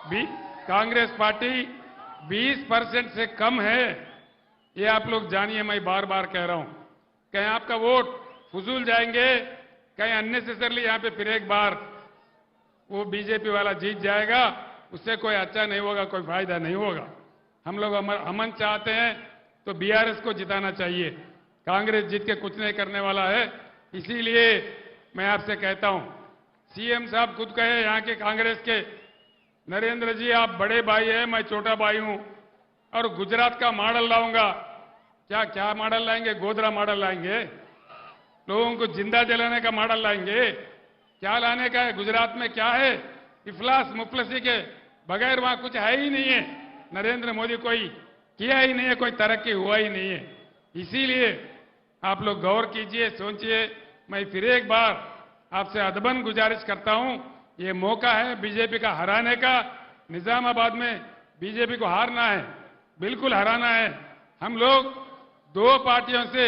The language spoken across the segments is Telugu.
बी, कांग्रेस पार्टी 20% से कम है, ये आप लोग जानिए। मैं बार बार कह रहा हूं, कहीं आपका वोट फजूल जाएंगे, कहीं अननेसेसरली यहां पे फिर एक बार वो बीजेपी वाला जीत जाएगा, उससे कोई अच्छा नहीं होगा, कोई फायदा नहीं होगा। हम लोग अमन चाहते हैं तो बीआरएस को जिताना चाहिए। कांग्रेस जीत के कुछ नहीं करने वाला है। इसीलिए मैं आपसे कहता हूं, सीएम साहब खुद कहे यहां के कांग्रेस के, नरेंद्र जी आप बड़े भाई हैं, मैं छोटा भाई हूं और गुजरात का मॉडल लाऊंगा। क्या क्या मॉडल लाएंगे? गोधरा मॉडल लाएंगे? लोगों को जिंदा जलाने का मॉडल लाएंगे? क्या लाने का है? गुजरात में क्या है? इफलास मुफलसी के बगैर वहां कुछ है ही नहीं है। नरेंद्र मोदी कोई किया ही नहीं है, कोई तरक्की हुआ ही नहीं है। इसीलिए आप लोग गौर कीजिए, सोचिए। मैं फिर एक बार आपसे अदबन गुजारिश करता हूं, ये मौका है बीजेपी का हराने का। निजामाबाद में बीजेपी को हारना है, बिल्कुल हराना है। हम लोग दो पार्टियों से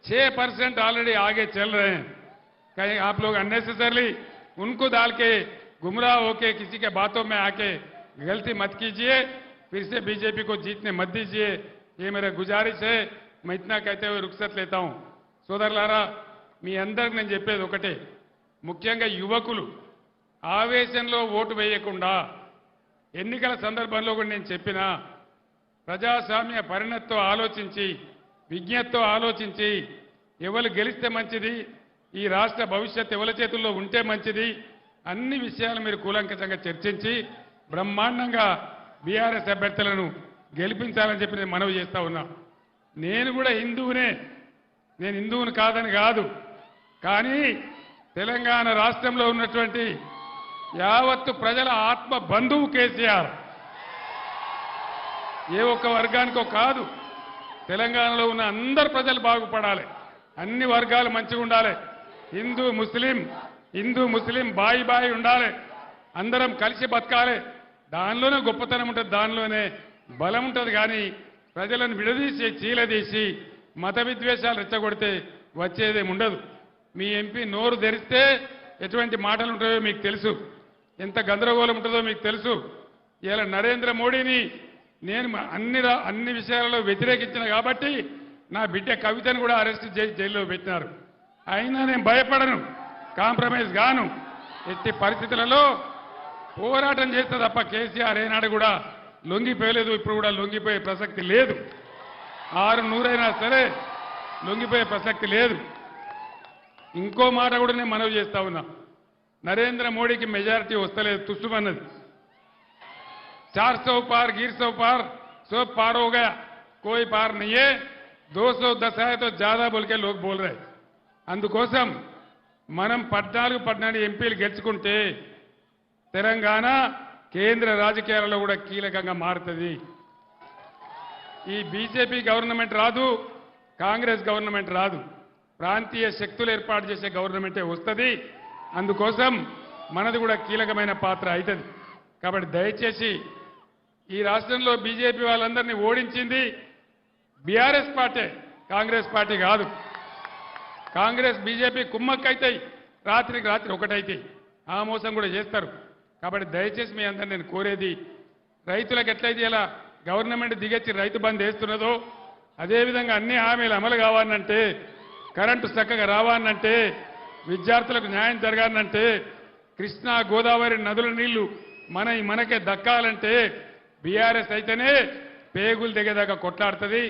6% ऑलरेडी आगे चल रहे हैं। कहीं आप लोग अननेसेसरली उनको डाल के गुमराह होके किसी के बातों में आके गलती मत कीजिए, फिर से बीजेपी को जीतने मत दीजिए। ये मेरा गुजारिश है। मैं इतना कहते हुए रुखसत लेता हूं। సోదరులారా, మీ అందరికి నేను చెప్పేది ఒకటే, ముఖ్యంగా యువకులు ఆవేశంలో ఓటు వేయకుండా, ఎన్నికల సందర్భంలో కూడా నేను చెప్పినా, ప్రజాస్వామ్య పరిణతితో ఆలోచించి, విజ్ఞతతో ఆలోచించి, ఎవరు గెలిస్తే మంచిది, ఈ రాష్ట్ర భవిష్యత్తు ఎవరి చేతుల్లో ఉంటే మంచిది, అన్ని విషయాలు మీరు కూలంకషంగా చర్చించి బ్రహ్మాండంగా బీఆర్ఎస్ అభ్యర్థులను గెలిపించాలని చెప్పి నేను మనవి చేస్తా ఉన్నా. నేను కూడా హిందువునే, నేను హిందువుని కాదని కాదు, కానీ తెలంగాణ రాష్ట్రంలో ఉన్నటువంటి యావత్తు ప్రజల ఆత్మ బంధువు కేసీఆర్. ఏ ఒక్క వర్గానికో కాదు, తెలంగాణలో ఉన్న అందరు ప్రజలు బాగుపడాలి, అన్ని వర్గాలు మంచిగా ఉండాలి. హిందూ ముస్లిం బాయి బాయి ఉండాలి, అందరం కలిసి బతకాలి. దానిలోనే గొప్పతనం ఉంటుంది, దానిలోనే బలం ఉంటుంది. కానీ ప్రజలను విడదీసి చీలదీసి మత విద్వేషాలు రెచ్చగొడితే వచ్చేదేమి ఉండదు. మీ ఎంపీ నోరు తెరిస్తే ఎటువంటి మాటలు ఉంటాయో మీకు తెలుసు, ఎంత గందరగోళం ఉంటుందో మీకు తెలుసు. ఇలా నరేంద్ర మోడీని నేను అన్ని విషయాలలో వ్యతిరేకించిన కాబట్టి నా బిడ్డ కవితను కూడా అరెస్ట్ చేసి జైల్లో పెట్టినారు. అయినా నేను భయపడను, కాంప్రమైజ్ గాను. ఎట్టి పరిస్థితులలో పోరాటం చేస్తే తప్ప కేసీఆర్ ఏనాడు కూడా లొంగిపోయలేదు, ఇప్పుడు కూడా లొంగిపోయే ప్రసక్తి లేదు. 600 సరే లొంగిపోయే ప్రసక్తి లేదు. ఇంకో మాట కూడా నేను మనవి చేస్తా ఉన్నా, నరేంద్ర మోడీకి మెజారిటీ వస్తలేదు, తుస్సుమన్నది. 400 पार गिर 100 पार 100 पार हो गया, कोई पार नहीं है. 210 है तो ज्यादा बोल के लोग बोल रहे. అందుకోసం మనం 14 ఎంపీలు గెలుచుకుంటే తెలంగాణ కేంద్ర రాజకీయాలలో కూడా కీలకంగా మారుతుంది. ఈ బీజేపీ గవర్నమెంట్ రాదు, కాంగ్రెస్ గవర్నమెంట్ రాదు, ప్రాంతీయ శక్తులు ఏర్పాటు చేసే గవర్నమెంటే వస్తుంది. అందుకోసం మనది కూడా కీలకమైన పాత్ర అవుతుంది. కాబట్టి దయచేసి ఈ రాష్ట్రంలో బీజేపీ వాళ్ళందరినీ ఓడించింది బీఆర్ఎస్ పార్టీ, కాంగ్రెస్ పార్టీ కాదు. కాంగ్రెస్ బీజేపీ కుమ్మక్కైతాయి, రాత్రికి రాత్రి ఒకటైతాయి, ఆ మోసం కూడా చేస్తారు. కాబట్టి దయచేసి మీ అందరూ నేను కోరేది, రైతులకు ఎట్లయితే ఇలా గవర్నమెంట్ దిగొచ్చి రైతు బంద్ వేస్తున్నదో అదేవిధంగా అన్ని హామీలు అమలు కావాలంటే, కరెంటు చక్కగా రావాలంటే, విద్యార్థులకు న్యాయం జరగాలంటే, కృష్ణా గోదావరి నదుల నీళ్లు మనకే దక్కాలంటే బీఆర్ఎస్ అయితేనే పేగులు దిగేదాకా కొట్లాడుతుంది.